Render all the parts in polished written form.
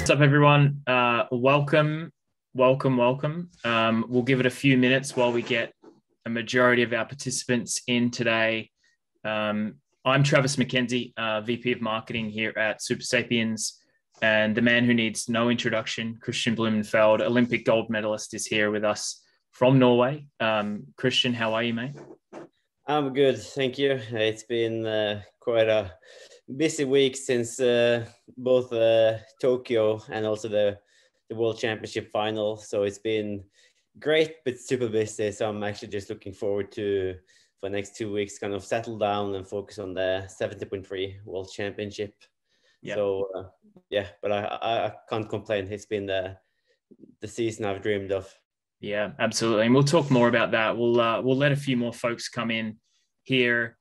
What's up, everyone? Welcome. We'll give it a few minutes while we get a majority of our participants in today. I'm Travis McKenzie, VP of Marketing here at Supersapiens, and the man who needs no introduction, Kristian Blummenfelt, Olympic gold medalist, is here with us from Norway. Kristian, how are you, mate? I'm good, thank you. It's been quite a busy week since both Tokyo and also the World Championship final. So it's been great, but super busy. So I'm actually just looking forward to, for the next 2 weeks, kind of settle down and focus on the 70.3 World Championship. Yeah. So but I can't complain. It's been the season I've dreamed of. Yeah, absolutely. And we'll talk more about that. We'll let a few more folks come in here.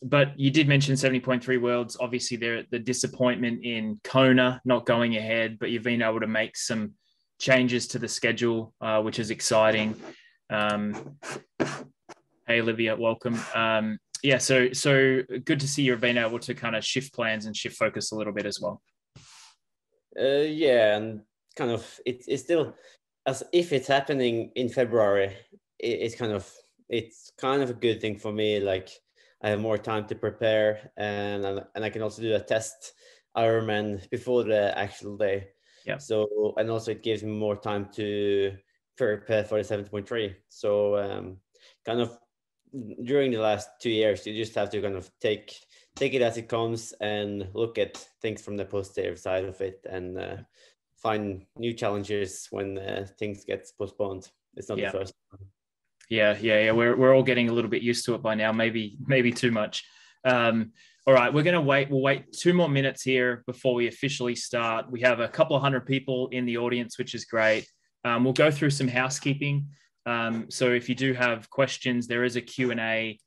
But you did mention 70.3 Worlds. Obviously, the disappointment in Kona not going ahead, but you've been able to make some changes to the schedule, which is exciting. Hey, Olivia, welcome. So good to see you've been able to kind of shift plans and shift focus a little bit as well. And kind of it's still, as if it's happening in February, it's kind of a good thing for me. Like, I have more time to prepare, and I can also do a test Ironman before the actual day. Yeah. So, and also it gives me more time to prepare for the 7.3. So kind of during the last 2 years, you just have to kind of take it as it comes and look at things from the positive side of it, and find new challenges when things get postponed. It's not the first time. Yeah. We're all getting a little bit used to it by now. Maybe too much. All right, we're gonna wait. We'll wait 2 more minutes here before we officially start. We have a couple of hundred people in the audience, which is great. We'll go through some housekeeping. So if you do have questions, there is a Q&A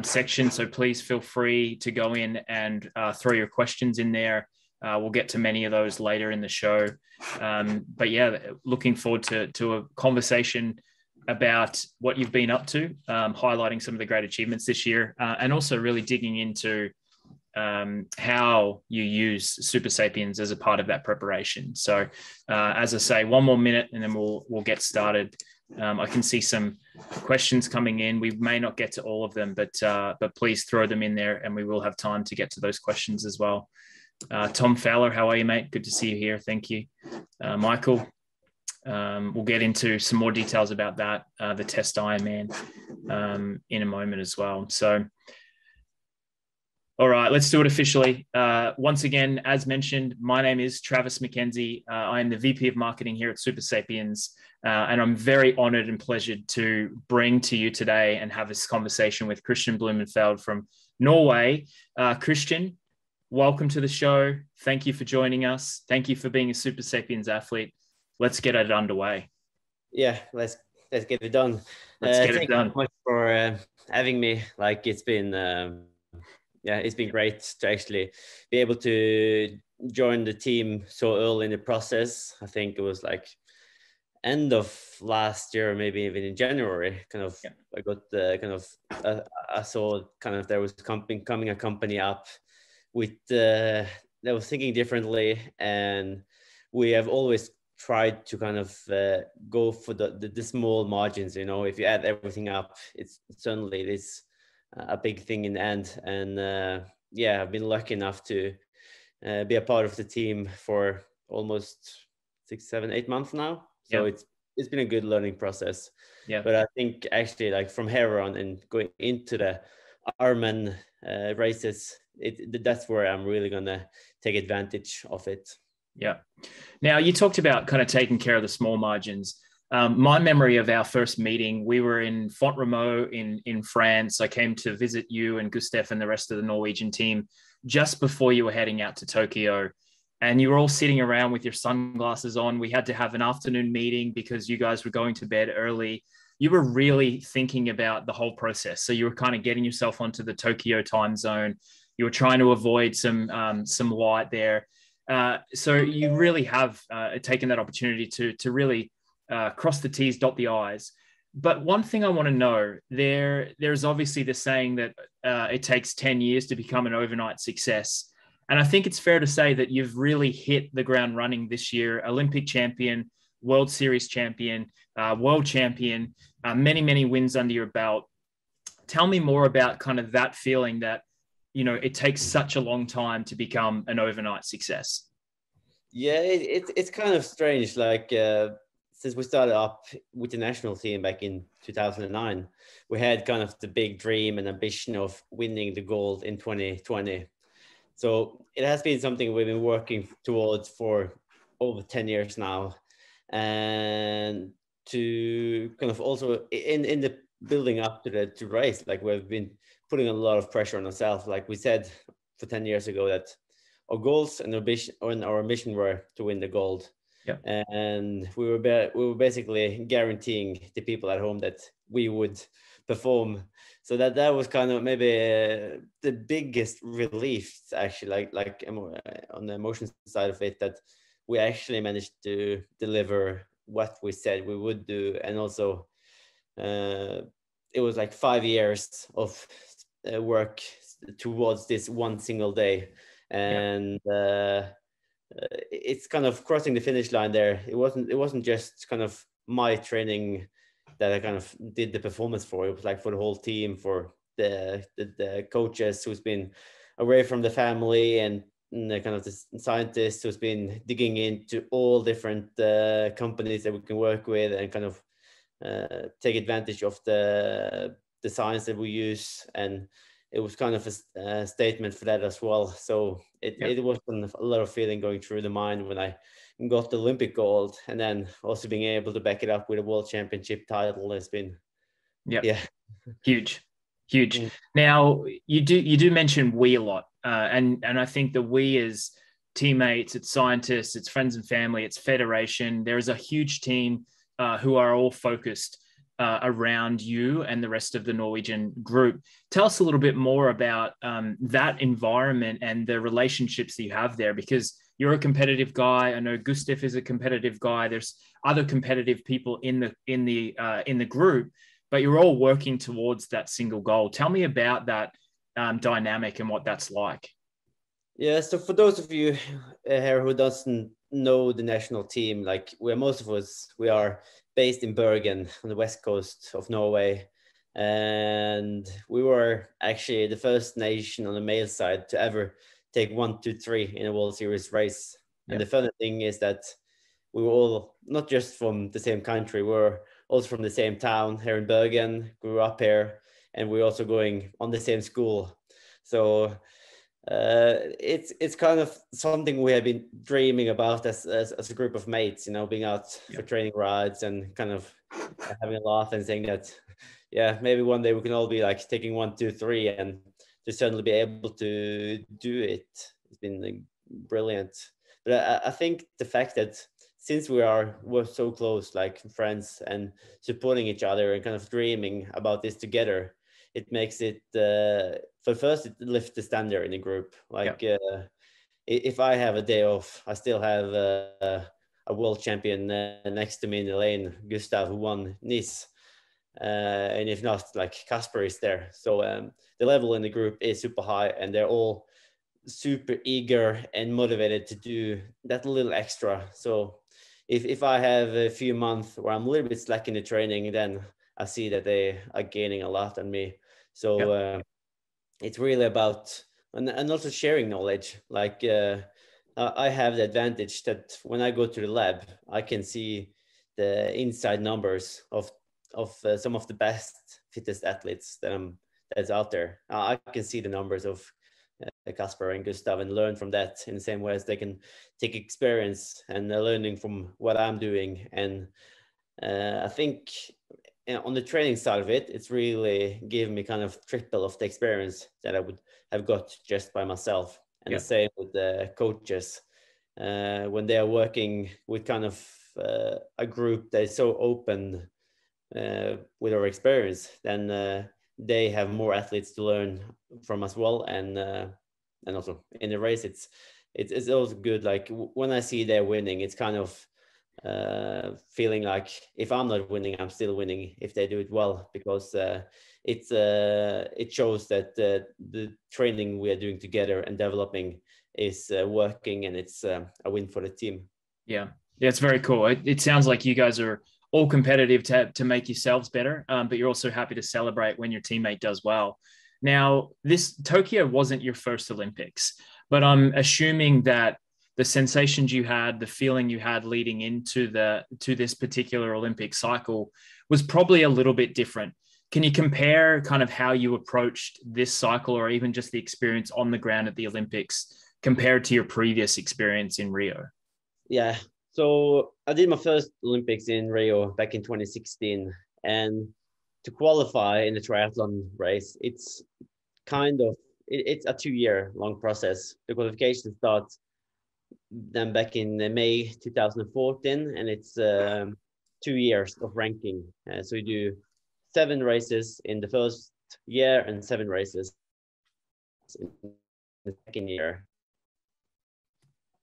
section. So please feel free to go in and throw your questions in there. We'll get to many of those later in the show. But yeah, looking forward to a conversation about what you've been up to, highlighting some of the great achievements this year, and also really digging into how you use Supersapiens as a part of that preparation. So as I say, 1 more minute and then we'll get started. I can see some questions coming in. We may not get to all of them, but please throw them in there and we will have time to get to those questions as well. Tom Fowler, how are you, mate? Good to see you here. Thank you. Michael, we'll get into some more details about that, the test Ironman, in a moment as well. So, all right, let's do it officially. Once again, as mentioned, my name is Travis McKenzie. I am the VP of Marketing here at Supersapiens, and I'm very honored and pleasured to bring to you today and have this conversation with Kristian Blummenfelt from Norway. Kristian, welcome to the show. Thank you for joining us. Thank you for being a Supersapiens athlete. Let's get it underway. Yeah, let's get it done. Thank you so much for having me. Like, it's been it's been great to actually be able to join the team so early in the process. I think it was like end of last year, maybe even in January. I got I saw kind of there was coming a company up with that was thinking differently, and we have always tried to kind of go for the small margins. You know, if you add everything up, it's suddenly this a big thing in the end. And I've been lucky enough to be a part of the team for almost 6, 7, 8 months now. So it's been a good learning process. Yeah. But I think actually, like, from here on and going into the Ironman races, that's where I'm really gonna take advantage of it. Yeah. Now, you talked about kind of taking care of the small margins. My memory of our first meeting, we were in Font-Romeu in France. I came to visit you and Gustav and the rest of the Norwegian team just before you were heading out to Tokyo. And you were all sitting around with your sunglasses on. We had to have an afternoon meeting because you guys were going to bed early. You were really thinking about the whole process. So you were kind of getting yourself onto the Tokyo time zone. You were trying to avoid some light there. So you really have taken that opportunity to really cross the T's, dot the I's. But one thing I want to know, there's obviously the saying that it takes 10 years to become an overnight success. And I think it's fair to say that you've really hit the ground running this year. Olympic champion, World Series champion, world champion, many, many wins under your belt. Tell me more about kind of that feeling that, you know, it takes such a long time to become an overnight success. Yeah, it's kind of strange. Like since we started up with the national team back in 2009, we had kind of the big dream and ambition of winning the gold in 2020. So it has been something we've been working towards for over 10 years now. And to kind of also in the building up to the race, like we've been putting a lot of pressure on ourselves. Like we said for 10 years ago that our goals and our mission were to win the gold. Yeah. And we were basically guaranteeing the people at home that we would perform. So that was kind of maybe the biggest relief, actually, like on the emotion side of it, that we actually managed to deliver what we said we would do. And also it was like 5 years of work towards this one single day. And it's kind of crossing the finish line there. It wasn't just kind of my training that I kind of did the performance for. It was like for the whole team, for the coaches who's been away from the family, and the kind of the scientists who's been digging into all different companies that we can work with and kind of take advantage of the science that we use. And it was kind of a statement for that as well. So it was a lot of feeling going through the mind when I got the Olympic gold, and then also being able to back it up with a world championship title has been huge. Now you do mention we a lot, and I think the we is teammates, it's scientists, it's friends and family, it's federation. There is a huge team who are all focused around you and the rest of the Norwegian group. Tell us a little bit more about that environment and the relationships that you have there, because you're a competitive guy. I know Gustav is a competitive guy. There's other competitive people in the group, but you're all working towards that single goal. Tell me about that dynamic and what that's like. Yeah, so for those of you here who doesn't know the national team, like most of us, we are based in Bergen on the west coast of Norway. And we were actually the first nation on the male side to ever take 1, 2, 3 in a World Series race. And the funny thing is that we were all not just from the same country, we were also from the same town here in Bergen, grew up here, and we're also going on the same school. So it's kind of something we have been dreaming about as a group of mates, you know, being out for training rides and kind of having a laugh and saying that, maybe one day we can all be like taking 1, 2, 3 and to suddenly be able to do it. It's been brilliant. But I think the fact that since we're so close, like friends, and supporting each other and kind of dreaming about this together, it makes it for first it lifts the standard in the group. Like if I have a day off, I still have a world champion next to me in the lane, Gustav, who won Nice, and if not, like Kasper is there. So the level in the group is super high, and they're all super eager and motivated to do that little extra. So if I have a few months where I'm a little bit slack in the training, then I see that they are gaining a lot on me. So it's really about, and also sharing knowledge. Like I have the advantage that when I go to the lab, I can see the inside numbers of some of the best, fittest athletes that's out there. I can see the numbers of Kasper and Gustav and learn from that in the same way as they can take experience and learning from what I'm doing. And I think on the training side of it, it's really given me kind of triple of the experience that I would have got just by myself. And the same with the coaches. When they are working with kind of a group that is so open with our experience, then they have more athletes to learn from as well. And also in the race, it's also good. Like when I see they're winning, it's kind of feeling like if I'm not winning, I'm still winning if they do it well, because it shows that the training we are doing together and developing is working, and it's a win for the team. Yeah, it's very cool. It sounds like you guys are all competitive to make yourselves better, but you're also happy to celebrate when your teammate does well. Now, this Tokyo wasn't your first Olympics, but I'm assuming that the sensations you had, the feeling you had leading into this particular Olympic cycle was probably a little bit different. Can you compare kind of how you approached this cycle, or even just the experience on the ground at the Olympics compared to your previous experience in Rio? Yeah, so I did my first Olympics in Rio back in 2016, and to qualify in the triathlon race, it's it's a 2-year long process. The qualification starts then back in May 2014, and it's 2 years of ranking. So you do 7 races in the first year and 7 races in the second year.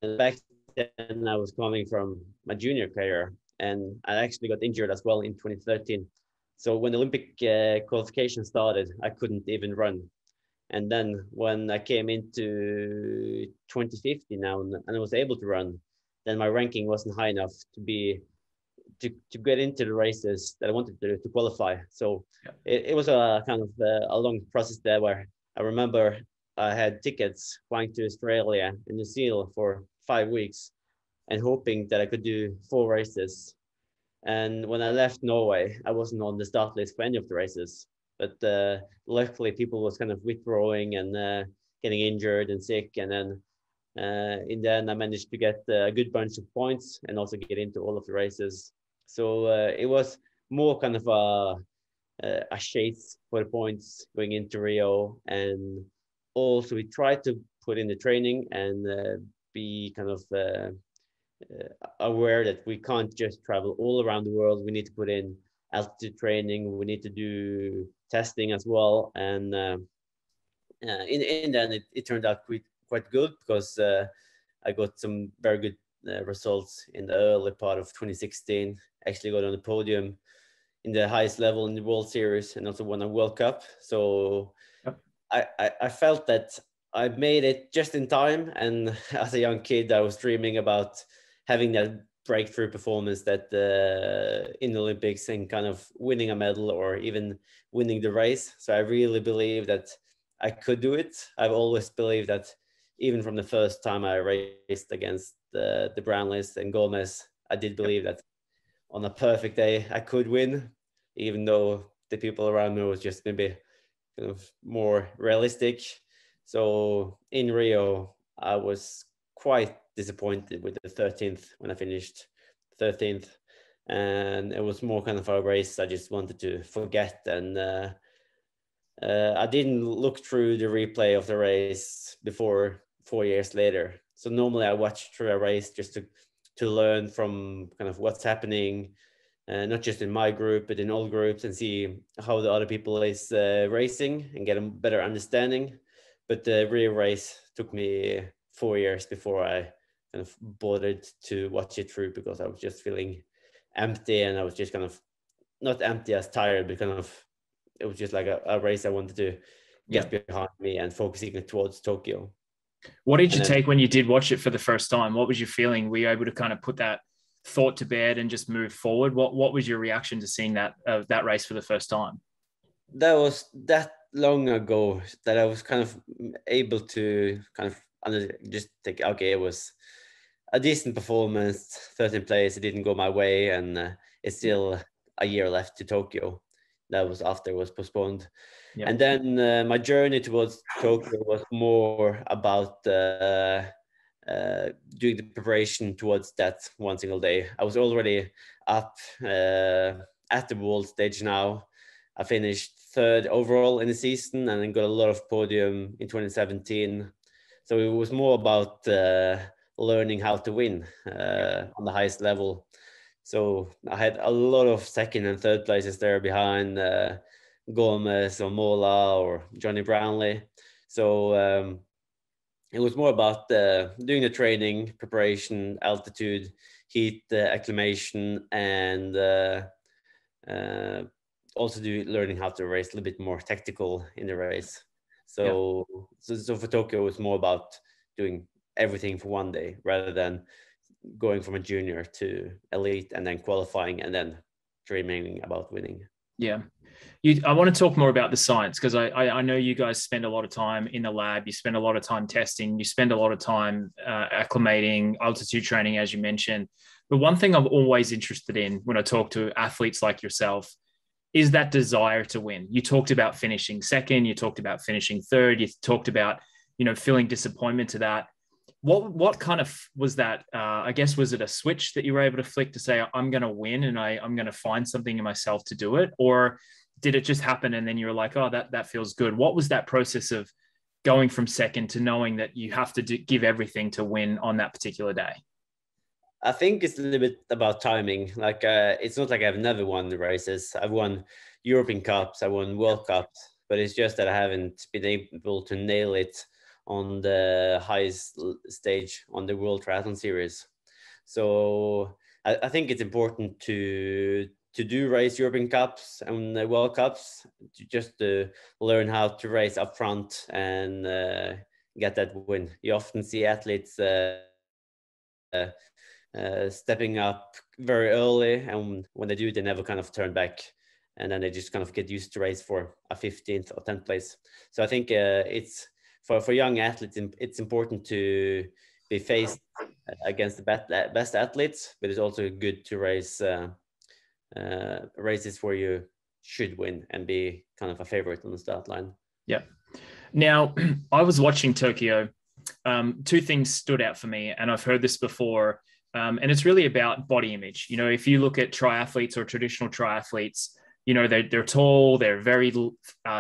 And back then I was coming from my junior career, and I actually got injured as well in 2013. So when the Olympic qualification started, I couldn't even run. And then when I came into 2015 now and I was able to run, then my ranking wasn't high enough to get into the races that I wanted to qualify. So it was a kind of a long process there, where I remember I had tickets flying to Australia and New Zealand for 5 weeks and hoping that I could do 4 races. And when I left Norway, I wasn't on the start list for any of the races. But luckily, people was kind of withdrawing and getting injured and sick. And then in the end, I managed to get a good bunch of points and also get into all of the races. So it was more kind of a chase for the points going into Rio. And also we tried to put in the training and be kind of aware that we can't just travel all around the world. We need to put in altitude training. We need to do testing as well. And in the end, it turned out quite good, because I got some very good results in the early part of 2016. Actually got on the podium in the highest level in the World Series and also won a World Cup. So I felt that I made it just in time. And as a young kid, I was dreaming about having that breakthrough performance that in the Olympics, and kind of winning a medal or even winning the race. So I really believe that I could do it. I've always believed that, even from the first time I raced against the Brownleys and Gomez, I did believe that on a perfect day I could win, even though the people around me was just maybe kind of more realistic. So in Rio, I was quite disappointed with the 13th when I finished 13th, and it was more kind of a race I just wanted to forget. And I didn't look through the replay of the race before 4 years later. So normally I watch through a race just to learn from kind of what's happening, not just in my group, but in all groups, and see how the other people is racing and get a better understanding. But the real race took me 4 years before I kind of bothered to watch it through, because I was just feeling empty, and I was just kind of not empty as tired, but kind of, it was just like a race I wanted to get behind me and focusing towards Tokyo. What did you take when you did watch it for the first time? What was your feeling? Were you able to kind of put that thought to bed and just move forward? What was your reaction to seeing that race for the first time? That was that long ago that I was kind of able to kind of just think, okay, it was a decent performance, 13th place. It didn't go my way, and it's still a year left to Tokyo. That was after it was postponed. Yeah. And then my journey towards Tokyo was more about doing the preparation towards that one single day. I was already up at the world stage now. I finished 3rd overall in the season, and then got a lot of podium in 2017. So it was more about learning how to win on the highest level. So I had a lot of 2nd and 3rd places there behind Gomez or Mola or Johnny Brownlee. So it was more about doing the training, preparation, altitude, heat, acclimation, and also learning how to race a little bit more tactical in the race. So for Tokyo, it was more about doing everything for one day rather than going from a junior to elite and then qualifying and then dreaming about winning. Yeah. I want to talk more about the science, because I know you guys spend a lot of time in the lab. You spend a lot of time testing. You spend a lot of time acclimating, altitude training, as you mentioned. But one thing I'm always interested in when I talk to athletes like yourself is that desire to win. You talked about finishing second. You talked about finishing third. You talked about, feeling disappointment to that. What kind of was that? I guess, was it a switch that you were able to flick to say, I'm going to win and I'm going to find something in myself to do it? Or did it just happen and then you were like, oh, that feels good? What was that process of going from second to knowing that you have to give everything to win on that particular day? I think it's a little bit about timing. Like, it's not like I've never won the races. I've won European Cups, I won World Cups, but it's just that I haven't been able to nail it on the highest stage on the World Triathlon Series. So I think it's important to do race European Cups and World Cups, just to learn how to race up front and get that win. You often see athletes stepping up very early, and when they do, they never kind of turn back, and then they just kind of get used to race for a 15th or 10th place. So I think it's for young athletes, it's important to be faced against the best athletes, but it's also good to race races where you should win and be kind of a favorite on the start line. Yeah. Now, I was watching Tokyo. Two things stood out for me, and I've heard this before, and it's really about body image. If you look at triathletes or traditional triathletes, they're tall, they're very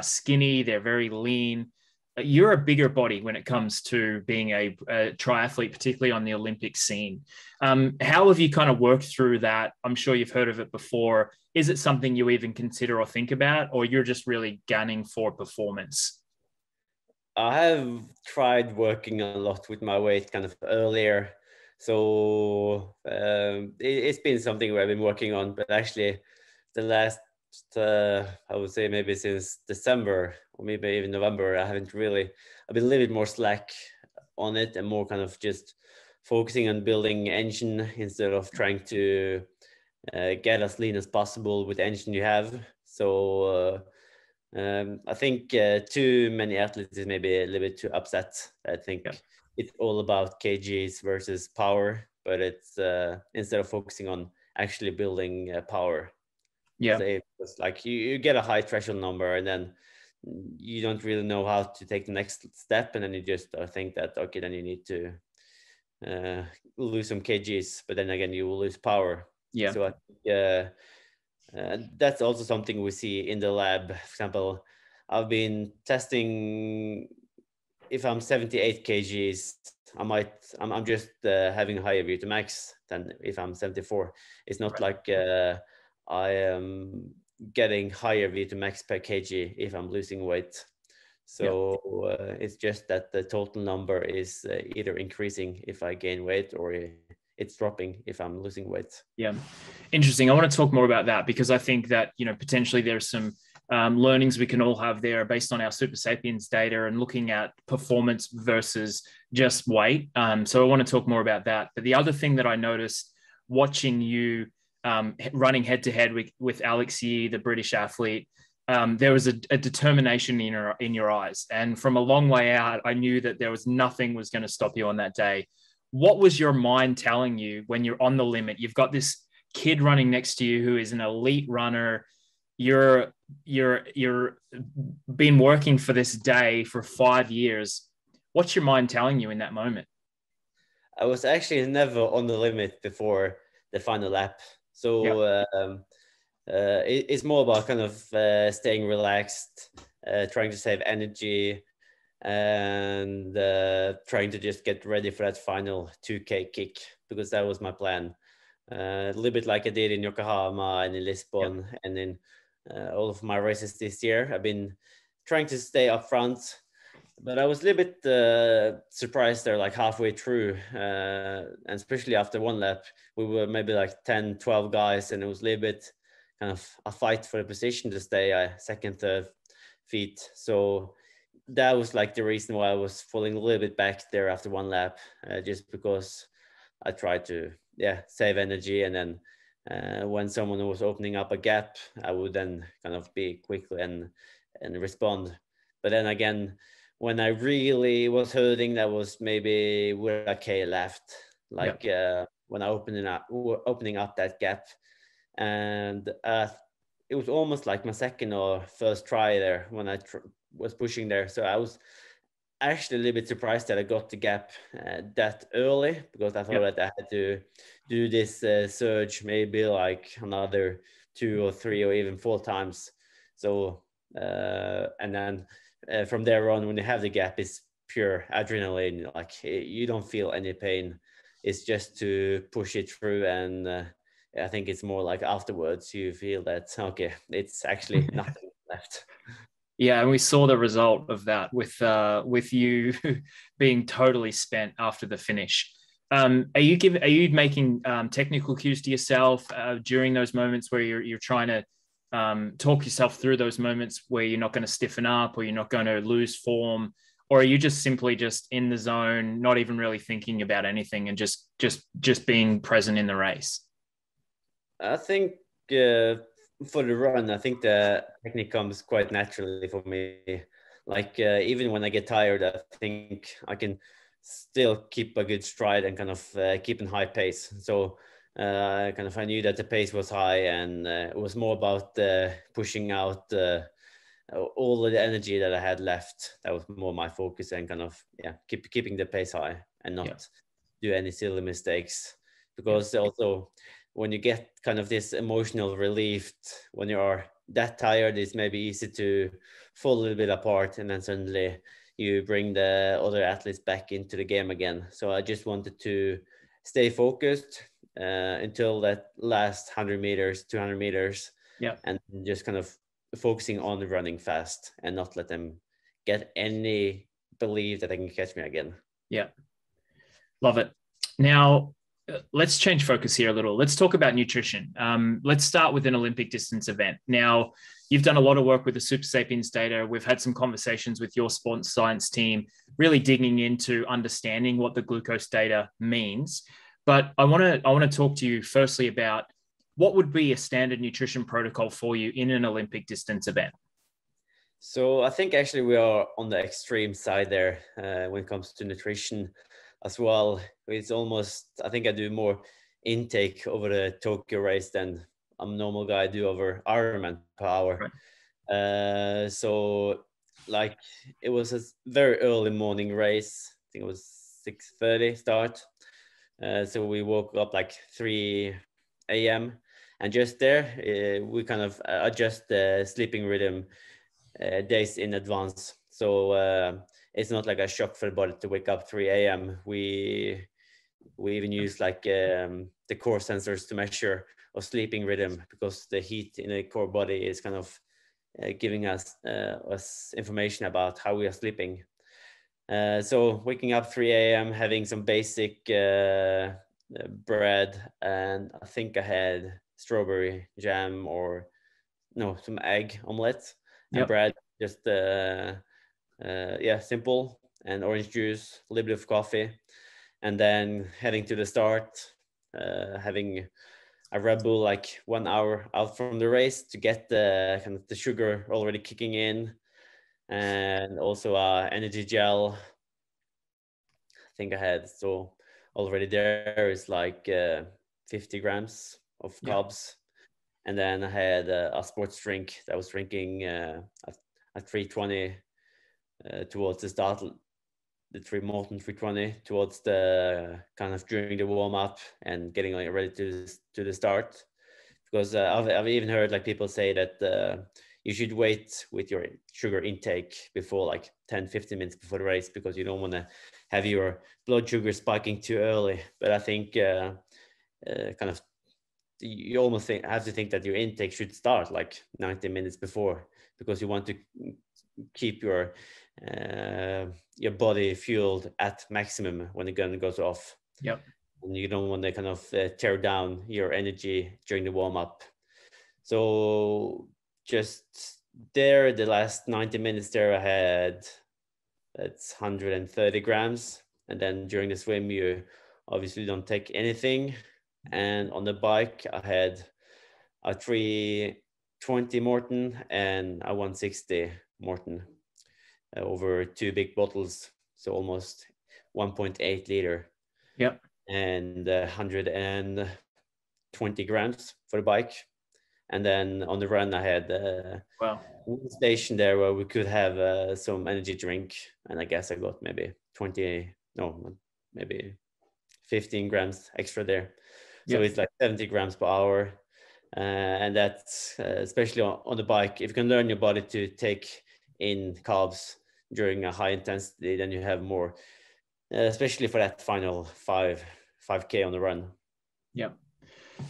skinny, they're very lean. You're a bigger body when it comes to being a triathlete, particularly on the Olympic scene. How have you kind of worked through that? I'm sure you've heard of it before. Is it something you even consider or think about, or you're just really gunning for performance? I have tried working a lot with my weight kind of earlier. So it's been something where I've been working on, but actually the last, I would say maybe since December or maybe even November, I've been a little bit more slack on it and more kind of just focusing on building engine instead of trying to get as lean as possible with the engine you have. So I think too many athletes is maybe a little bit too upset. I think it's all about kgs versus power, but it's instead of focusing on actually building power. Yeah, it's like you get a high threshold number and then you don't really know how to take the next step, and then you just think that okay, then you need to lose some kgs, but then again you will lose power. Yeah. So that's also something we see in the lab. For example, I've been testing if I'm 78 kgs, I'm just having a higher VO2 max than if I'm 74. It's not like I am getting higher VO2 max per kg if I'm losing weight. So it's just that the total number is either increasing if I gain weight or it's dropping if I'm losing weight. Yeah. Interesting. I want to talk more about that, because I think that, potentially there's some learnings we can all have there based on our Supersapiens data and looking at performance versus just weight. So I want to talk more about that. But the other thing that I noticed watching you running head to head with Alex Yee, the British athlete, there was a determination in your eyes. And from a long way out, I knew that there was nothing was going to stop you on that day. What was your mind telling you when you're on the limit? You've got this kid running next to you who is an elite runner. You're been working for this day for 5 years. What's your mind telling you in that moment? I was actually never on the limit before the final lap. So it's more about kind of staying relaxed, trying to save energy, and trying to just get ready for that final 2K kick, because that was my plan. A little bit like I did in Yokohama and in Lisbon and in all of my races this year. I've been trying to stay up front, but I was a little bit surprised there, like halfway through, and especially after one lap, we were maybe like 10, 12 guys, and it was a little bit kind of a fight for the position to stay second, third feet. So that was like the reason why I was falling a little bit back there after one lap, just because I tried to save energy, and then when someone was opening up a gap, I would then kind of be quickly and respond. But then again, when I really was hurting, that was maybe with a K left, like when I opening up that gap, and it was almost like my second or first try there when I was pushing there. So I was actually a little bit surprised that I got the gap that early, because I thought that I had to do this surge maybe like another 2 or 3 or even 4 times. So and then from there on, when you have the gap, it's pure adrenaline. Like you don't feel any pain. It's just to push it through, and I think it's more like afterwards you feel that okay, it's actually nothing left. Yeah, and we saw the result of that with you being totally spent after the finish. Are you making technical cues to yourself during those moments where you're trying to talk yourself through those moments where you're not going to stiffen up or you're not going to lose form, or are you just simply just in the zone, not even really thinking about anything and just being present in the race? I think for the run, I think the technique comes quite naturally for me. Like even when I get tired, I think I can still keep a good stride and kind of keep in high pace. So I knew that the pace was high, and it was more about pushing out all of the energy that I had left. That was more my focus, and kind of keeping the pace high and not do any silly mistakes, because also when you get kind of this emotional relief when you are that tired, it's maybe easy to fall a little bit apart, and then suddenly you bring the other athletes back into the game again. So I just wanted to stay focused until that last 100 meters, 200 meters, and just kind of focusing on running fast and not let them get any belief that they can catch me again. Yeah. Love it. Now, let's change focus here a little. Let's talk about nutrition. Let's start with an Olympic distance event. Now, you've done a lot of work with the Supersapiens data. We've had some conversations with your sports science team, really digging into understanding what the glucose data means. But I want to talk to you firstly about what would be a standard nutrition protocol for you in an Olympic distance event. So I think actually we are on the extreme side there when it comes to nutrition as well. It's almost, I think I do more intake over the Tokyo race than a normal guy do over Ironman per hour. Right. So like it was a very early morning race. I think it was 6:30 start. So we woke up like 3 a.m. and just there we kind of adjust the sleeping rhythm days in advance. So it's not like a shock for the body to wake up 3 a.m. We even use like the core sensors to measure our sleeping rhythm, because the heat in the core body is kind of giving us information about how we are sleeping. So waking up 3 a.m., having some basic bread, and I think I had strawberry jam or some egg omelette and bread, just simple, and orange juice, a little bit of coffee, and then heading to the start, having a Red Bull like 1 hour out from the race to get the kind of the sugar already kicking in, and also energy gel. I think I had, so already there is like 50 grams of carbs. And then I had a sports drink that I was drinking at 320 towards the start, the Molten 320 towards the kind of during the warm up and getting like ready to the start. Because I've even heard like people say that you should wait with your sugar intake before like 10-15 minutes before the race, because you don't want to have your blood sugar spiking too early. But I think kind of you almost have to think that your intake should start like 90 minutes before, because you want to keep your body fueled at maximum when the gun goes off. Yep. And you don't want to kind of tear down your energy during the warm up. So just there, the last 90 minutes there, I had that's 130 grams. And then during the swim, you obviously don't take anything. And on the bike, I had a 320 Morton and a 160 Morton over 2 big bottles. So almost 1.8 liter. Yep. And 120 grams for the bike. And then on the run, I had wow. one station there where we could have some energy drink. And I guess I got maybe 15 grams extra there. So it's like 70 grams per hour. And that's especially on the bike. If you can learn your body to take in carbs during a high intensity, then you have more, especially for that final 5K on the run. Yeah.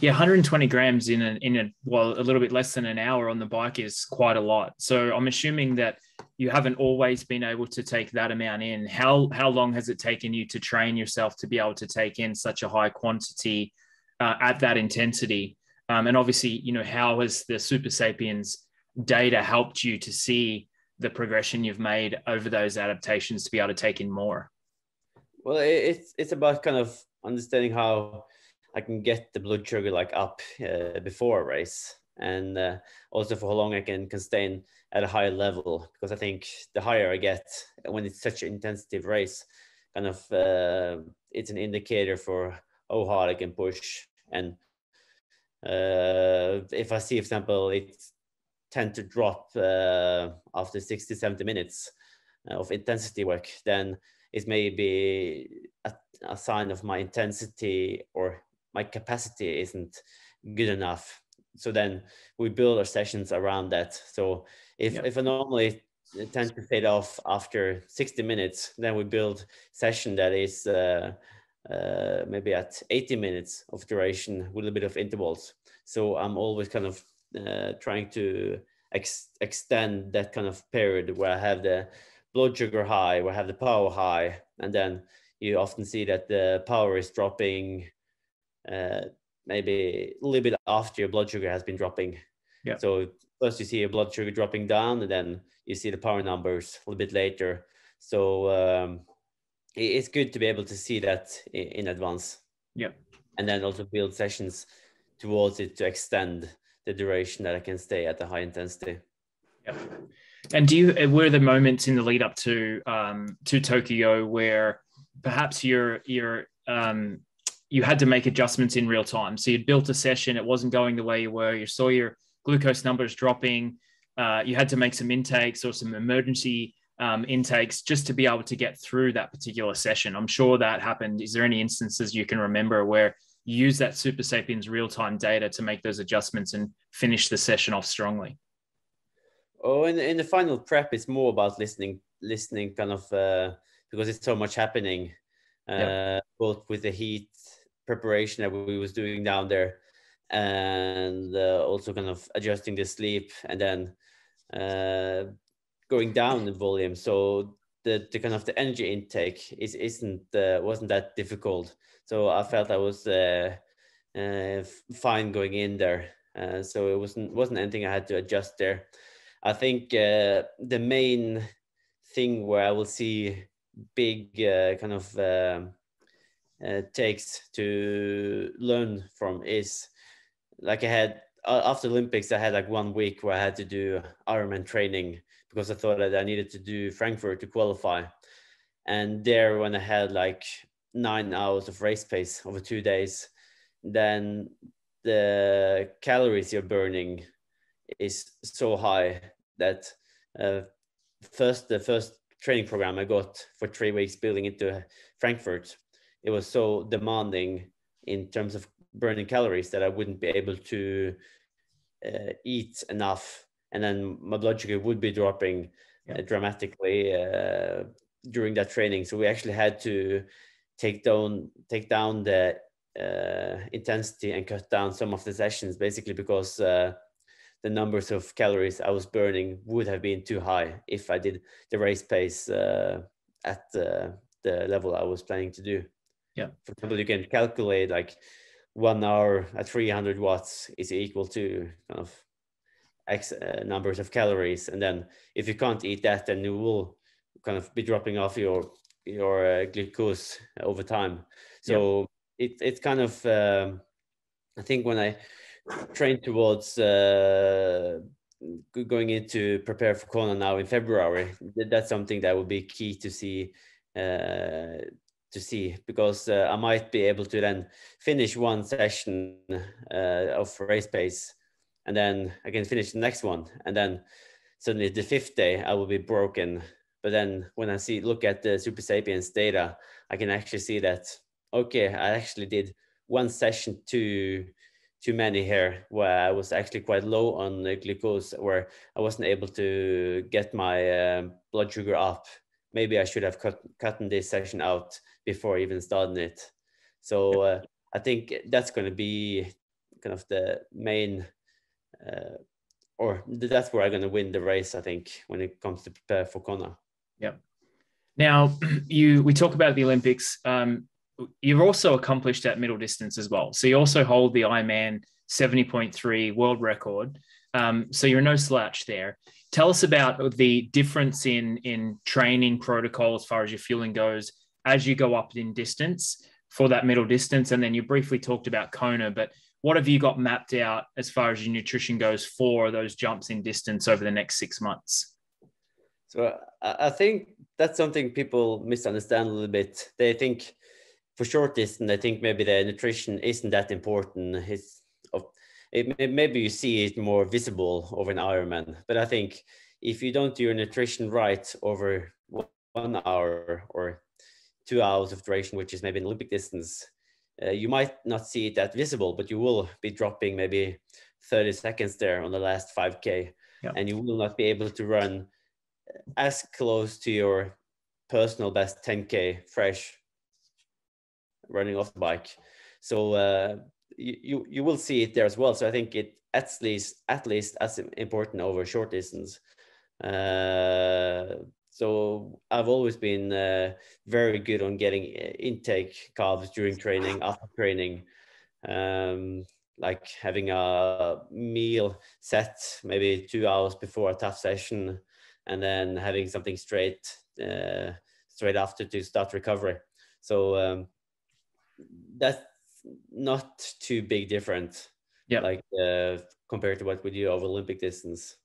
Yeah, 120 grams in a little bit less than an hour on the bike is quite a lot. So I'm assuming that you haven't always been able to take that amount in. How long has it taken you to train yourself to be able to take in such a high quantity at that intensity? And obviously, you know, how has the Supersapiens data helped you to see the progression you've made over those adaptations to be able to take in more? Well, it's about kind of understanding how I can get the blood sugar like up before a race, and also for how long I can stay at a higher level, because I think the higher I get when it's such an intensive race, kind of it's an indicator for how hard I can push. And if I see, for example, it tend to drop after 60-70 minutes of intensity work, then it may be a sign of my intensity or my capacity isn't good enough. So then we build our sessions around that. So if I normally tend to fade off after 60 minutes, then we build session that is maybe at 80 minutes of duration with a little bit of intervals. So I'm always kind of trying to extend that kind of period where I have the blood sugar high, where I have the power high, and then you often see that the power is dropping maybe a little bit after your blood sugar has been dropping. Yeah. So first you see your blood sugar dropping down, and then you see the power numbers a little bit later. So it's good to be able to see that in advance. Yeah. And then also build sessions towards it to extend the duration that I can stay at the high intensity. Yeah. And were there moments in the lead up to Tokyo where perhaps you had to make adjustments in real time? So you'd built a session, it wasn't going the way you were, you saw your glucose numbers dropping, you had to make some intakes or some emergency intakes just to be able to get through that particular session. I'm sure that happened. Is there any instances you can remember where you use that Supersapiens real-time data to make those adjustments and finish the session off strongly? Oh, in the final prep, it's more about listening kind of because it's so much happening, both with the heat preparation that we was doing down there, and also kind of adjusting the sleep, and then going down in volume. So the kind of the energy intake wasn't that difficult. So I felt I was fine going in there. So it wasn't anything I had to adjust there. I think the main thing where I will see big kind of takes to learn from is like I had after Olympics, I had like 1 week where I had to do Ironman training because I thought that I needed to do Frankfurt to qualify. And there, when I had like 9 hours of race pace over 2 days, then the calories you're burning is so high that the first training program I got for 3 weeks building into Frankfurt, it was so demanding in terms of burning calories that I wouldn't be able to eat enough, and then my blood sugar would be dropping dramatically during that training. So we actually had to take down the intensity and cut down some of the sessions, basically because the numbers of calories I was burning would have been too high if I did the race pace at the level I was planning to do. Yeah. For example, you can calculate like 1 hour at 300 watts is equal to kind of X numbers of calories. And then if you can't eat that, then you will kind of be dropping off your glucose over time. So it's kind of I think when I train towards going into prepare for Kona now in February, that's something that would be key to see because I might be able to then finish one session of race pace, and then I can finish the next one, and then suddenly the fifth day I will be broken. But then when I look at the Supersapiens data, I can actually see that, okay, I actually did one session too many here, where I was actually quite low on the glucose, where I wasn't able to get my blood sugar up. Maybe I should have cut this session out before even starting it. So I think that's going to be kind of the main, or that's where I'm going to win the race, I think, when it comes to prepare for Kona. Yeah. Now, we talk about the Olympics. You've also accomplished that middle distance as well. So you also hold the Ironman 70.3 world record. So you're no slouch there. Tell us about the difference in training protocol as far as your fueling goes as you go up in distance for that middle distance. And then you briefly talked about Kona, but what have you got mapped out as far as your nutrition goes for those jumps in distance over the next 6 months? So I think that's something people misunderstand a little bit. They think for short distance, I think maybe the nutrition isn't that important. Maybe you see it more visible over an Ironman, but I think if you don't do your nutrition right over 1 hour or 2 hours of duration, which is maybe an Olympic distance, you might not see it that visible, but you will be dropping maybe 30 seconds there on the last 5K, and you will not be able to run as close to your personal best 10K fresh running off the bike. So you will see it there as well. So I think it at least as important over short distance. So I've always been very good on getting intake carbs during training, after training, like having a meal set maybe 2 hours before a tough session, and then having something straight after to start recovery. So that's not too big different, like compared to what we do over Olympic distance.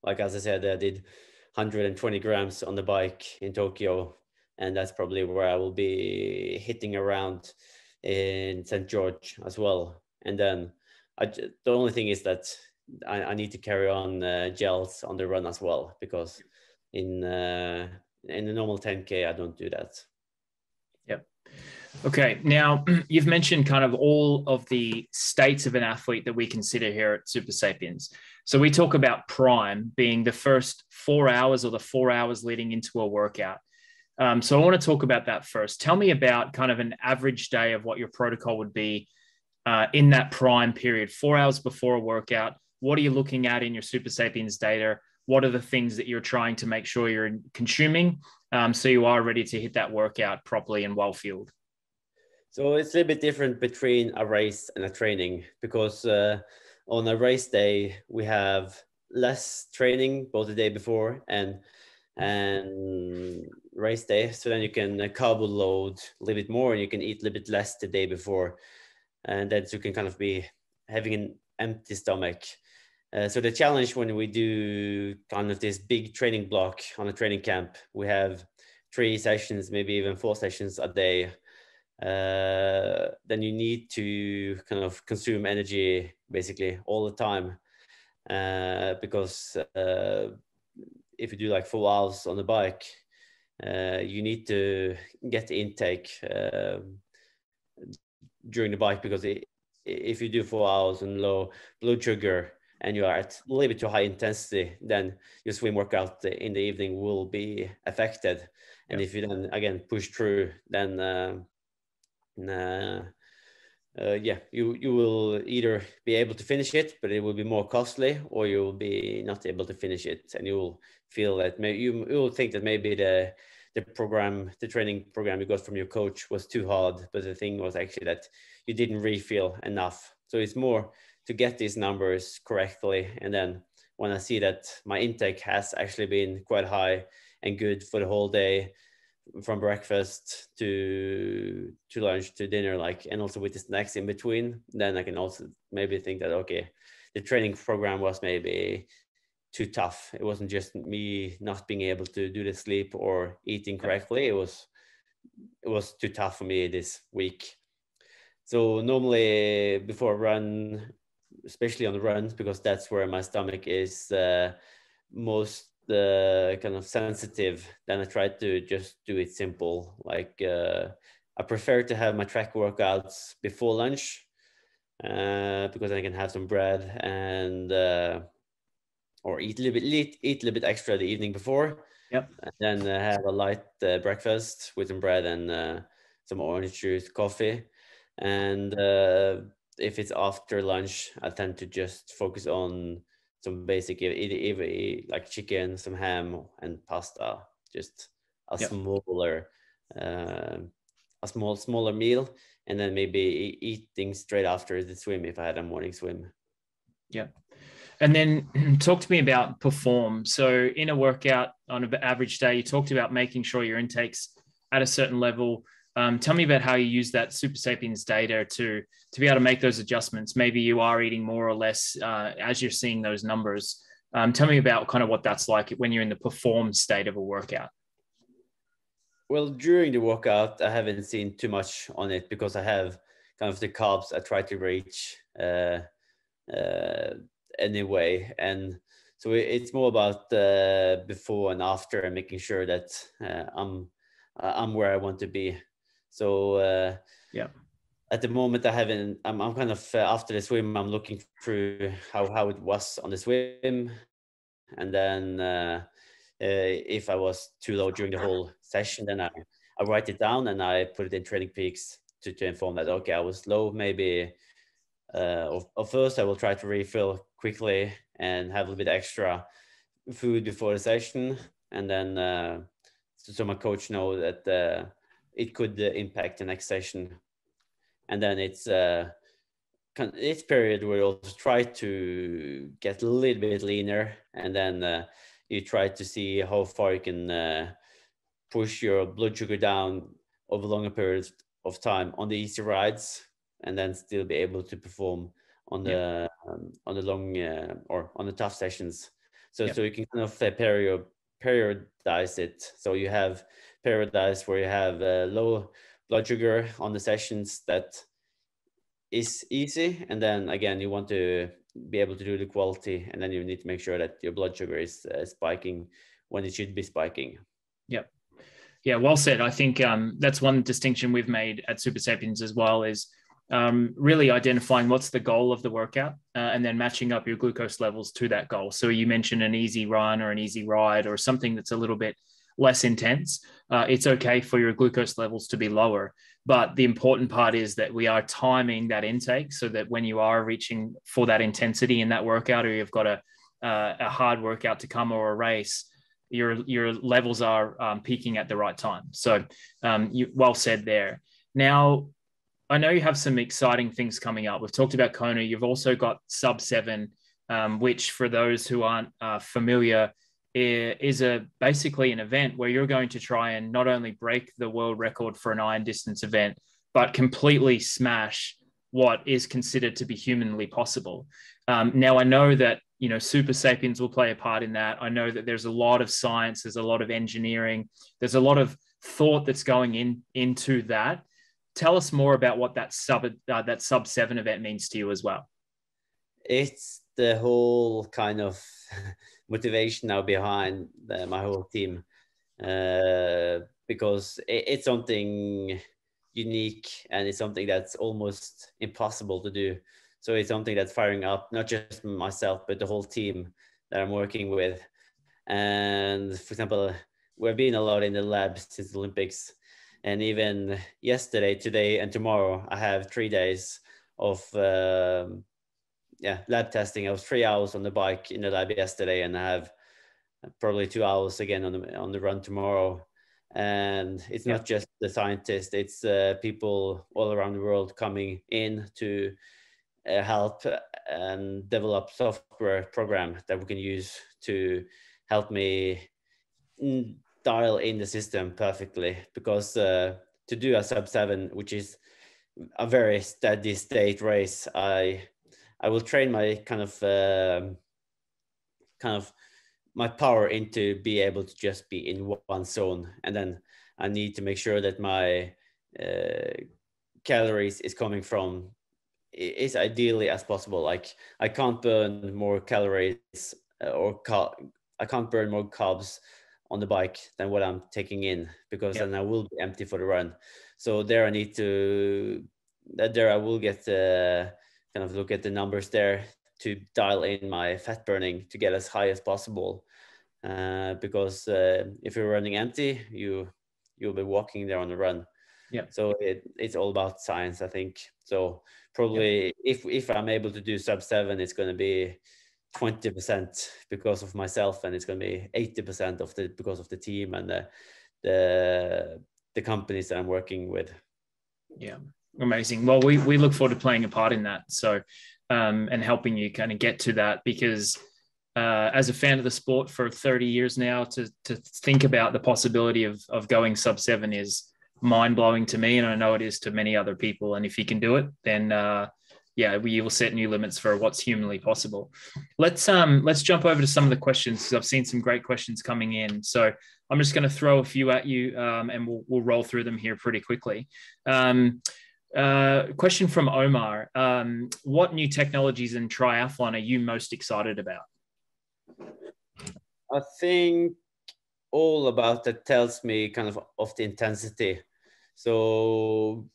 Like, as I said, I did 120 grams on the bike in Tokyo, and that's probably where I will be hitting around in St. George as well. And then the only thing is that I need to carry on gels on the run as well, because in the normal 10K, I don't do that. Yep. Okay. Now, you've mentioned kind of all of the states of an athlete that we consider here at Supersapiens. So we talk about prime being the first 4 hours or the 4 hours leading into a workout. So I want to talk about that first. Tell me about kind of an average day of what your protocol would be in that prime period, 4 hours before a workout. What are you looking at in your Supersapiens data? What are the things that you're trying to make sure you're consuming so you are ready to hit that workout properly and well-fueled? So it's a little bit different between a race and a training, because on a race day, we have less training both the day before and race day. So then you can carb load a little bit more, and you can eat a little bit less the day before. And then you can kind of be having an empty stomach. So the challenge when we do kind of this big training block on a training camp, we have 3 sessions, maybe even 4 sessions a day. Then you need to kind of consume energy basically all the time, because if you do like 4 hours on the bike, you need to get the intake during the bike, because if you do 4 hours on low blood sugar and you are at a little bit too high intensity, then your swim workout in the evening will be affected. And if you then again push through, then you will either be able to finish it, but it will be more costly, or you will be not able to finish it, and you will feel that maybe you will think that maybe the training program you got from your coach was too hard, but the thing was actually that you didn't really feel enough. So it's more to get these numbers correctly, and then when I see that my intake has actually been quite high and good for the whole day, from breakfast to lunch to dinner, like, and also with the snacks in between. Then I can also maybe think that, okay, the training program was maybe too tough. It wasn't just me not being able to do the sleep or eating correctly. It was too tough for me this week. So normally before a run, especially on the runs, because that's where my stomach is most kind of sensitive, then I try to just do it simple. Like I prefer to have my track workouts before lunch because I can have some bread and or eat a little bit extra the evening before. Yep. And then have a light breakfast with some bread and some orange juice, coffee. And if it's after lunch, I tend to just focus on some basic, either like chicken, some ham, and pasta. Just a Yep. smaller, smaller meal, and then maybe eating straight after the swim if I had a morning swim. Yeah. And then talk to me about perform. So in a workout on an average day, you talked about making sure your intake's at a certain level. Tell me about how you use that Supersapiens data to be able to make those adjustments. Maybe you are eating more or less as you're seeing those numbers. Tell me about kind of what that's like when you're in the perform state of a workout. Well, during the workout, I haven't seen too much on it because I have kind of the carbs I try to reach anyway. And so it's more about before and after and making sure that I'm where I want to be. So yeah, at the moment I'm kind of after the swim, I'm looking through how it was on the swim. And then if I was too low during the whole session, then I write it down and I put it in Training Peaks to inform that, okay, I was low, maybe or first I will try to refill quickly and have a little bit extra food before the session. And then so my coach know that it could impact the next session. And then it's period where you'll try to get a little bit leaner, and then you try to see how far you can push your blood sugar down over longer periods of time on the easy rides, and then still be able to perform on the long or on the tough sessions. So you can kind of periodize it. So you have periodize where you have low blood sugar on the sessions that is easy, and then again you want to be able to do the quality, and then you need to make sure that your blood sugar is spiking when it should be spiking. Yep. Yeah, well said. I think that's one distinction we've made at Supersapiens as well, is really identifying what's the goal of the workout and then matching up your glucose levels to that goal. So you mentioned an easy run or an easy ride or something that's a little bit less intense. It's okay for your glucose levels to be lower. But the important part is that we are timing that intake so that when you are reaching for that intensity in that workout, or you've got a hard workout to come or a race, your levels are peaking at the right time. So you well said there. Now, I know you have some exciting things coming up. We've talked about Kona. You've also got Sub 7, which for those who aren't familiar, is basically an event where you're going to try and not only break the world record for an iron distance event, but completely smash what is considered to be humanly possible. Now, I know that Supersapiens will play a part in that. I know that there's a lot of science, there's a lot of engineering, there's a lot of thought that's going into that. Tell us more about what that Sub 7 event means to you as well. It's the whole kind of motivation now behind my whole team, because it's something unique and it's something that's almost impossible to do. So it's something that's firing up not just myself, but the whole team that I'm working with. And for example, we've been a lot in the lab since the Olympics. And even yesterday, today, and tomorrow, I have 3 days of lab testing. I was 3 hours on the bike in the lab yesterday, and I have probably 2 hours again on the run tomorrow. And it's not just the scientists; it's people all around the world coming in to help and develop software program that we can use to help me dial in the system perfectly, because to do a sub 7, which is a very steady state race, I will train my kind of my power into be able to just be in one zone, and then I need to make sure that my calories is coming from as ideally as possible. Like I can't burn more calories I can't burn more carbs on the bike than what I'm taking in, because then I will be empty for the run. So there I need to I will get kind of look at the numbers there to dial in my fat burning to get as high as possible, because if you're running empty, you'll be walking there on the run. So it's all about science, I think. So probably if I'm able to do sub 7, it's going to be 20% because of myself, and it's going to be 80% because of the team and the companies that I'm working with. Yeah, amazing. Well, we look forward to playing a part in that. So, and helping you kind of get to that, because as a fan of the sport for 30 years now, to think about the possibility of going sub 7 is mind blowing to me, and I know it is to many other people. And if you can do it, then we will set new limits for what's humanly possible. Let's jump over to some of the questions, because I've seen some great questions coming in. So I'm just going to throw a few at you, and we'll roll through them here pretty quickly. Question from Omar: what new technologies in triathlon are you most excited about? I think all about that tells me kind of the intensity. So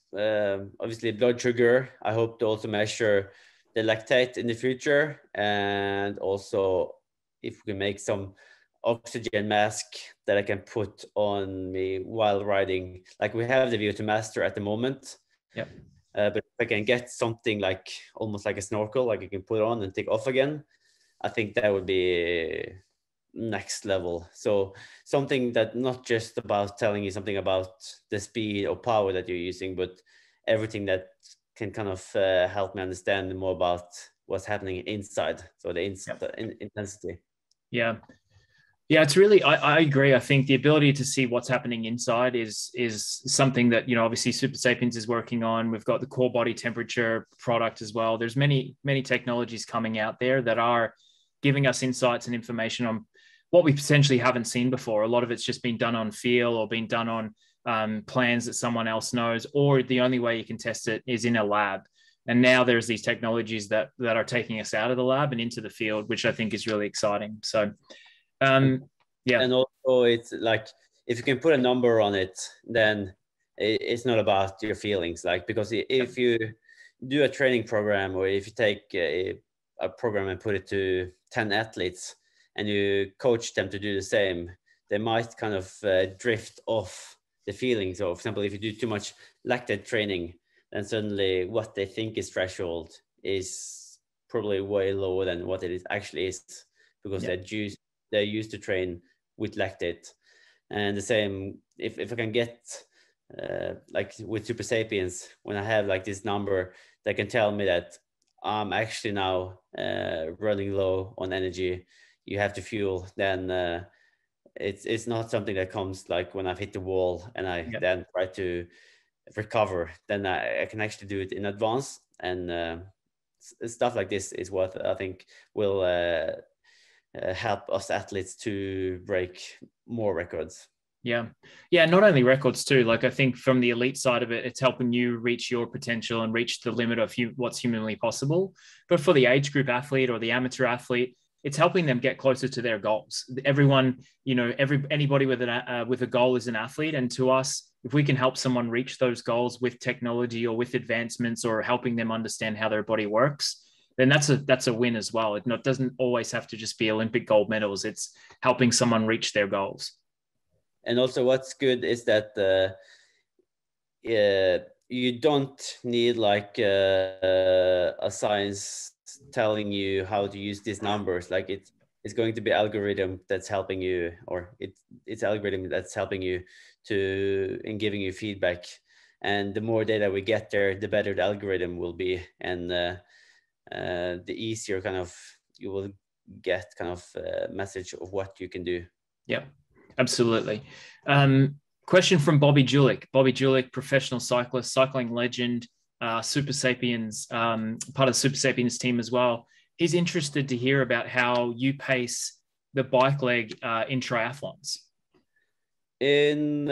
obviously blood sugar, I hope to also measure the lactate in the future, and also if we can make some oxygen mask that I can put on me while riding. Like we have the VO2 Master at the moment. But if I can get something like almost like a snorkel, like you can put on and take off again, I think that would be next level. So something that not just about telling you something about the speed or power that you're using, but everything that can kind of help me understand more about what's happening inside. So the intensity. Yeah, it's really, I agree. I think the ability to see what's happening inside is something that, obviously Supersapiens is working on. We've got the core body temperature product as well. There's many technologies coming out there that are giving us insights and information on what we potentially haven't seen before. A lot of it's just been done on feel or been done on plans that someone else knows, or the only way you can test it is in a lab. And now there's these technologies that are taking us out of the lab and into the field, which I think is really exciting. So, and also it's like, if you can put a number on it, then it's not about your feelings. Like, because if you do a training program, or if you take a program and put it to 10 athletes and you coach them to do the same, they might kind of drift off the feelings. So for example, if you do too much lactate training, then suddenly what they think is threshold is probably way lower than what it actually is, because they're used to train with lactate. And the same, if I can get like with Supersapiens, when I have like this number that can tell me that I'm actually now running low on energy, you have to fuel, then it's not something that comes like when I've hit the wall and I then try to recover. Then I can actually do it in advance, and stuff like this is what I think will help us athletes to break more records. Yeah. Not only records too. Like, I think from the elite side of it, it's helping you reach your potential and reach the limit of what's humanly possible. But for the age group athlete or the amateur athlete, it's helping them get closer to their goals. Everyone, anybody with a goal is an athlete. And to us, if we can help someone reach those goals with technology or with advancements, or helping them understand how their body works, then that's a win as well. It doesn't always have to just be Olympic gold medals. It's helping someone reach their goals. And also what's good is that you don't need like a science telling you how to use these numbers. Like it's going to be algorithm that's helping you, or it's algorithm that's helping you in giving you feedback. And the more data we get there, the better the algorithm will be, and the easier kind of you will get kind of a message of what you can do. Absolutely. Question from Bobby Julik. Bobby Julik, professional cyclist, cycling legend, Supersapiens, part of the Supersapiens team as well. He's interested to hear about how you pace the bike leg in triathlons. In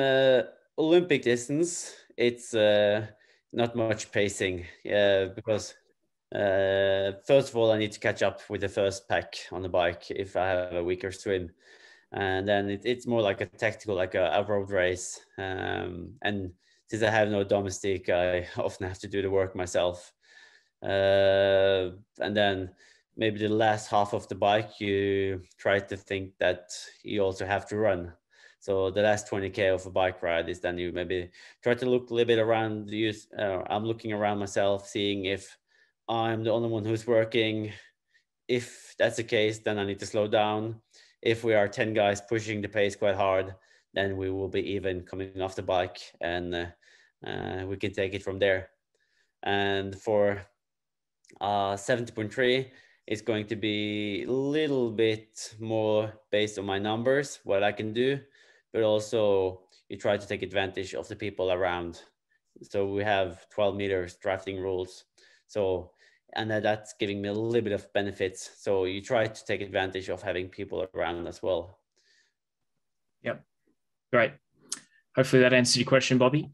Olympic distance, it's not much pacing because first of all, I need to catch up with the first pack on the bike if I have a weaker swim. And then it's more like a tactical, like a road race. And since I have no domestic, I often have to do the work myself. And then maybe the last half of the bike, you try to think that you also have to run. So the last 20K of a bike ride is then you maybe try to look a little bit around. I'm looking around myself, seeing if I'm the only one who's working. If that's the case, then I need to slow down. If we are 10 guys pushing the pace quite hard, then we will be even coming off the bike, and we can take it from there. And for 70.3, it's going to be a little bit more based on my numbers, what I can do, but also you try to take advantage of the people around. So we have 12 meters drafting rules. So, and that's giving me a little bit of benefits. So you try to take advantage of having people around as well. Yep. Great. Hopefully that answers your question, Bobby.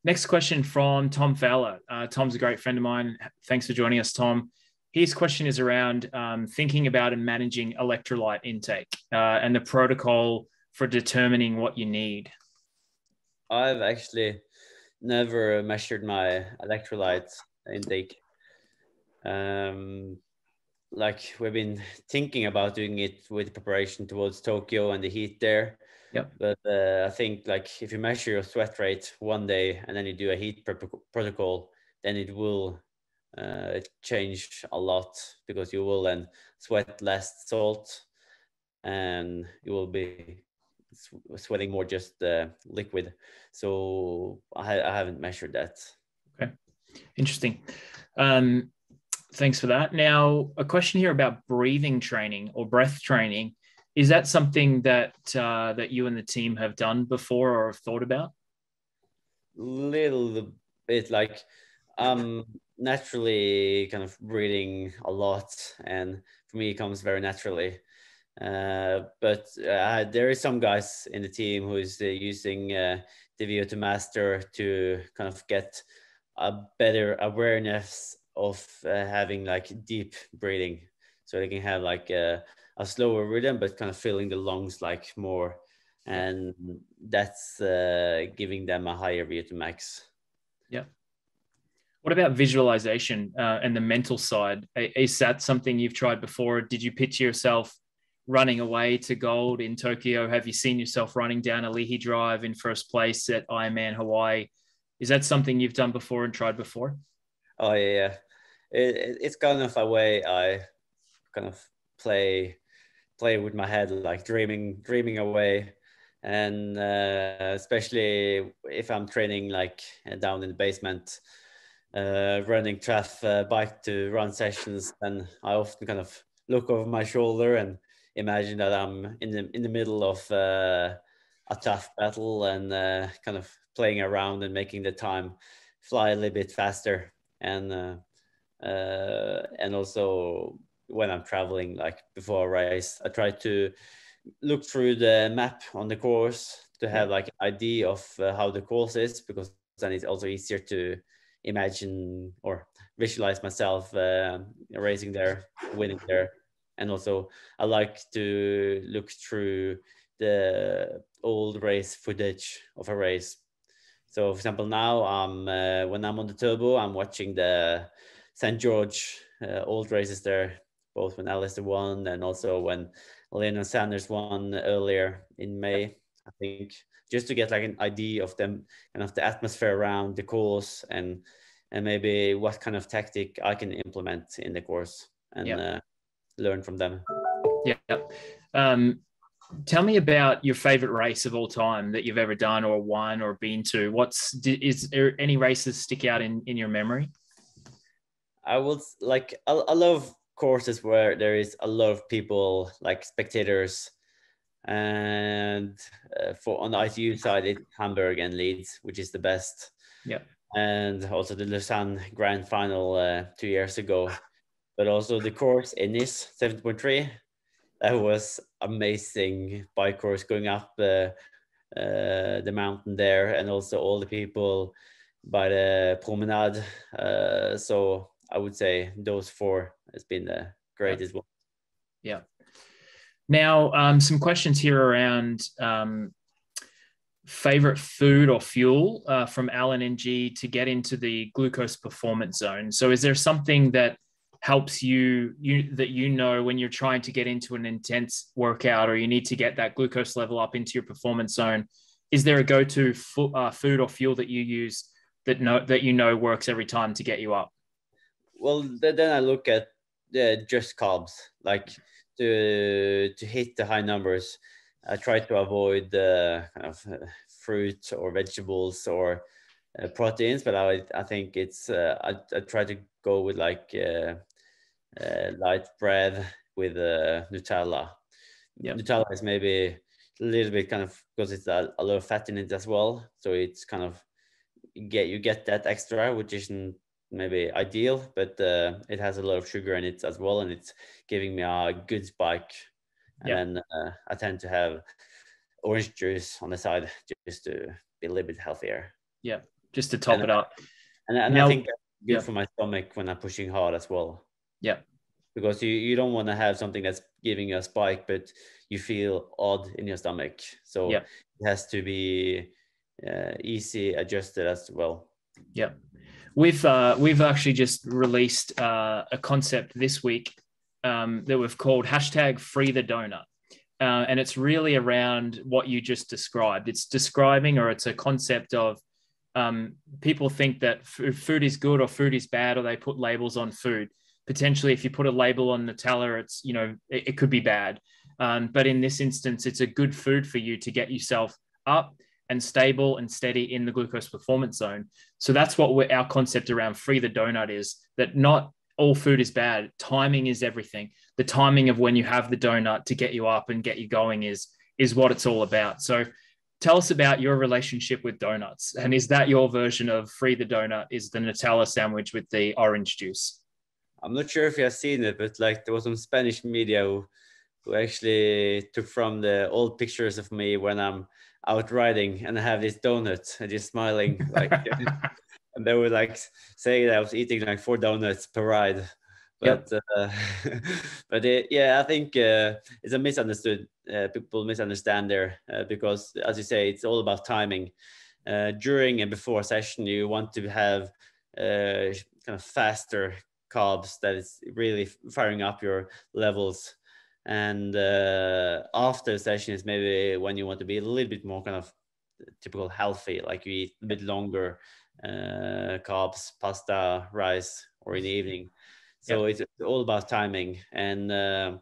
Next question from Tom Fowler. Tom's a great friend of mine. Thanks for joining us, Tom. His question is around thinking about and managing electrolyte intake and the protocol for determining what you need. I've actually never measured my electrolyte intake. Like we've been thinking about doing it with preparation towards Tokyo and the heat there. Yep. But I think like if you measure your sweat rate one day and then you do a heat protocol, then it will change a lot because you will then sweat less salt and you will be sweating more just liquid. So I haven't measured that. Okay, interesting. Thanks for that. Now, a question here about breathing training or breath training. Is that something that that you and the team have done before or have thought about? Little bit, like naturally kind of breathing a lot, and for me it comes very naturally. But there is some guys in the team who is using the VO2 Master to kind of get a better awareness of having like deep breathing, so they can have like a slower rhythm but kind of filling the lungs like more, and that's giving them a higher VO2 max. Yeah. What about visualization and the mental side? Is that something you've tried before? Did you picture yourself running away to gold in Tokyo? Have you seen yourself running down a Ali'i Drive in first place at Ironman Hawaii? Is that something you've done before and tried before? Oh yeah, it's kind of a way I kind of play with my head, like dreaming away. And especially if I'm training like down in the basement, running bike to run sessions, and I often kind of look over my shoulder and imagine that I'm in the middle of a tough battle and kind of playing around and making the time fly a little bit faster. And also when I'm traveling, like before a race, I try to look through the map on the course to have like an idea of how the course is, because then it's also easier to imagine or visualize myself racing there, winning there. And also I like to look through the old race footage of a race. So for example, now when I'm on the turbo, I'm watching the St. George old races there, both when Alistair won and also when Lennon Sanders won earlier in May, I think, just to get like an idea of them, kind of the atmosphere around the course, and maybe what kind of tactic I can implement in the course and learn from them. Yeah. Tell me about your favorite race of all time that you've ever done or won or been to. Is there any races stick out in your memory? I love courses where there is a lot of people, like spectators, and for on the ITU side, it's Hamburg and Leeds, which is the best. Yeah. And also the Lausanne Grand Final 2 years ago. But also the course in Nice 70.3, that was amazing bike course going up the mountain there, and also all the people by the promenade. So I would say those 4 has been the greatest one. Yeah. Now, some questions here around favorite food or fuel from Alan NG to get into the glucose performance zone. So is there something that helps you when you're trying to get into an intense workout, or you need to get that glucose level up into your performance zone? Is there a go-to food or fuel that you use that works every time to get you up? Well, then I look at just carbs, like to hit the high numbers. I try to avoid kind of fruit or vegetables or proteins, but I think it's I try to go with like light bread with Nutella. Yep. Nutella is maybe a little bit kind of, because it's a lot of fat in it as well, so it's kind of you get that extra, which isn't maybe ideal, but it has a lot of sugar in it as well, and it's giving me a good spike. And then I tend to have orange juice on the side just to be a little bit healthier. Yeah, just to top it up. And now, I think that's good for my stomach when I'm pushing hard as well. Yeah. Because you don't want to have something that's giving you a spike, but you feel odd in your stomach. So it has to be easy adjusted as well. Yeah. We've actually just released a concept this week that we've called #FreeTheDonut. And it's really around what you just described. It's describing, or it's a concept of people think that food is good or food is bad, or they put labels on food. Potentially, if you put a label on Nutella, it's, it could be bad. But in this instance, it's a good food for you to get yourself up and stable and steady in the glucose performance zone. So that's what our concept around Free the Donut is, that not all food is bad. Timing is everything. The timing of when you have the donut to get you up and get you going is what it's all about. So tell us about your relationship with donuts. And is that your version of Free the Donut, is the Nutella sandwich with the orange juice? I'm not sure if you have seen it, but like there was some Spanish media who actually took from the old pictures of me when I'm out riding and I have this donut and just smiling like and they would like say that I was eating like 4 donuts per ride. But but I think it's a misunderstood. People misunderstand there because, as you say, it's all about timing. During and before a session, you want to have kind of faster carbs that is really firing up your levels. And after the session is maybe when you want to be a little bit more kind of typical healthy, like you eat a bit longer carbs, pasta, rice, or in the evening. So it's all about timing. And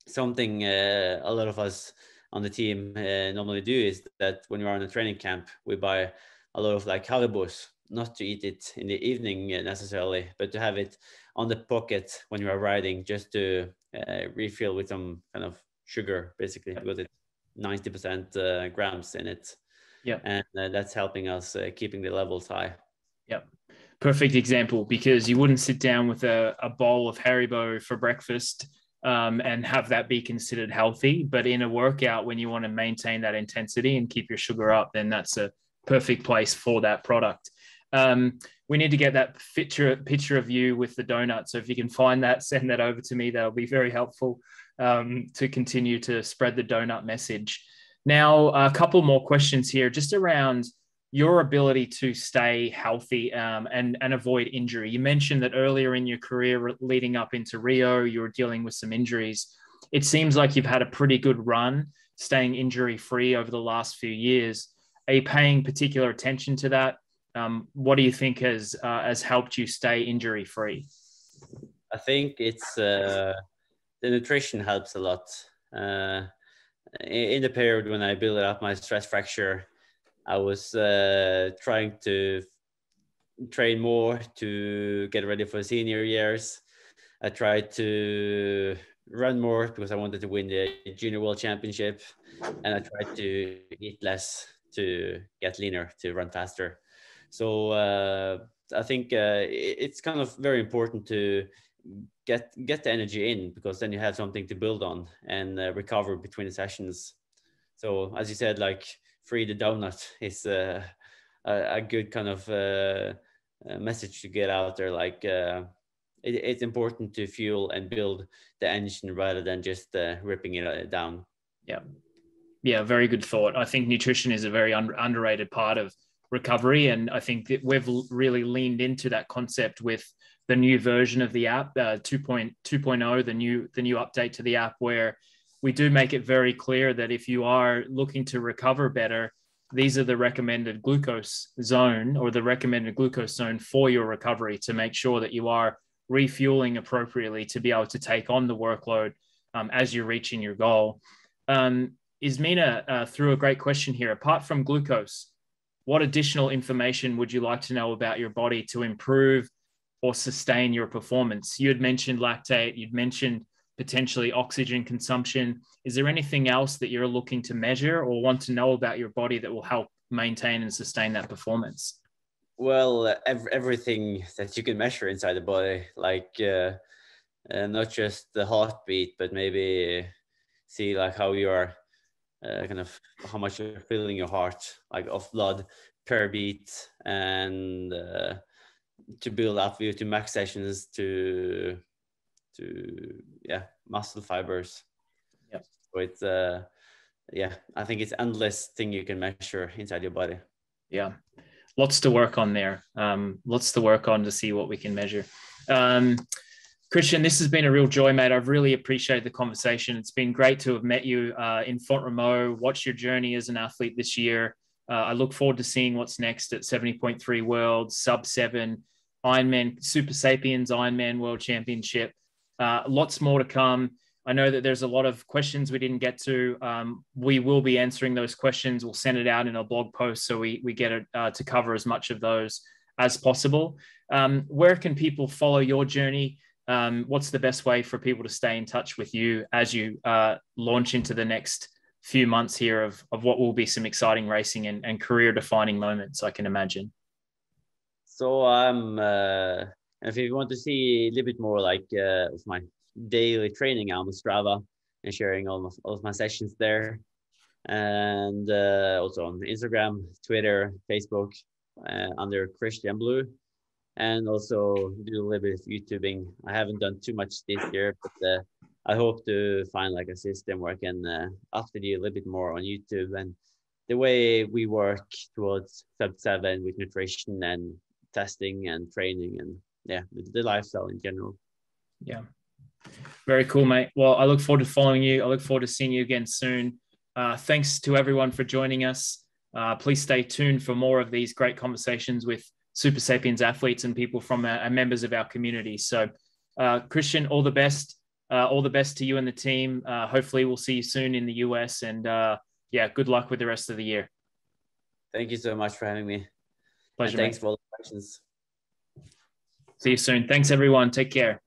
something a lot of us on the team normally do is that when you're on a training camp, we buy a lot of like Haribos, not to eat it in the evening necessarily, but to have it on the pocket when you are riding, just to refill with some kind of sugar, basically, because it's 90% grams in it. Yeah, and that's helping us keeping the levels high. Yeah, perfect example, because you wouldn't sit down with a bowl of Haribo for breakfast and have that be considered healthy. But in a workout, when you want to maintain that intensity and keep your sugar up, then that's a perfect place for that product. We need to get that picture of you with the donut. So if you can find that, send that over to me. That'll be very helpful to continue to spread the donut message. Now, a couple more questions here, just around your ability to stay healthy and avoid injury. You mentioned that earlier in your career leading up into Rio, you were dealing with some injuries. It seems like you've had a pretty good run staying injury-free over the last few years. Are you paying particular attention to that? What do you think has helped you stay injury-free? I think it's the nutrition helps a lot. In the period when I built up my stress fracture, I was trying to train more to get ready for senior years. I tried to run more because I wanted to win the Junior World Championship, and I tried to eat less to get leaner, to run faster. So I think it's kind of very important to get the energy in, because then you have something to build on and recover between the sessions. So as you said, like free the donut is a good kind of message to get out there. Like it's important to fuel and build the engine rather than just ripping it down. Yeah, very good thought. I think nutrition is a very underrated part of recovery, and I think that we've really leaned into that concept with the new version of the app, 2.0, the new update to the app, where we do make it very clear that if you are looking to recover better, these are the recommended glucose zone, or the recommended glucose zone for your recovery, to make sure that you are refueling appropriately to be able to take on the workload as you're reaching your goal. Ismina threw a great question here. Apart from glucose, what additional information would you like to know about your body to improve or sustain your performance? You had mentioned lactate, you'd mentioned potentially oxygen consumption. Is there anything else that you're looking to measure or want to know about your body that will help maintain and sustain that performance? Well, everything that you can measure inside the body, like not just the heartbeat, but maybe see like how you are, kind of how much you're filling your heart, like of blood per beat, and to build up to max sessions to muscle fibers. Yep. So it's I think it's endless thing you can measure inside your body. Yeah, lots to work on there. Lots to work on to see what we can measure. Kristian, this has been a real joy, mate. I've really appreciated the conversation. It's been great to have met you in Font-Romeu, watched your journey as an athlete this year. I look forward to seeing what's next at 70.3 World, Sub-7, Ironman, Supersapiens, Ironman World Championship. Lots more to come. I know that there's a lot of questions we didn't get to. We will be answering those questions. We'll send it out in a blog post so we get it to cover as much of those as possible. Where can people follow your journey? What's the best way for people to stay in touch with you as you launch into the next few months here of what will be some exciting racing and career-defining moments, I can imagine? So if you want to see a little bit more like of my daily training, I'm on Strava and sharing all of my sessions there, and also on Instagram, Twitter, Facebook, under Kristian Blue, and also do a little bit of YouTubing. I haven't done too much this year, but I hope to find like a system where I can update you a little bit more on YouTube and the way we work towards Sub-7 with nutrition and testing and training and the lifestyle in general. Yeah. Very cool, mate. Well, I look forward to following you. I look forward to seeing you again soon. Thanks to everyone for joining us. Please stay tuned for more of these great conversations with Supersapiens athletes and people from members of our community. So, Kristian, all the best. All the best to you and the team. Hopefully we'll see you soon in the US, and good luck with the rest of the year. Thank you so much for having me. Pleasure. And thanks for all the questions. See you soon. Thanks, everyone. Take care.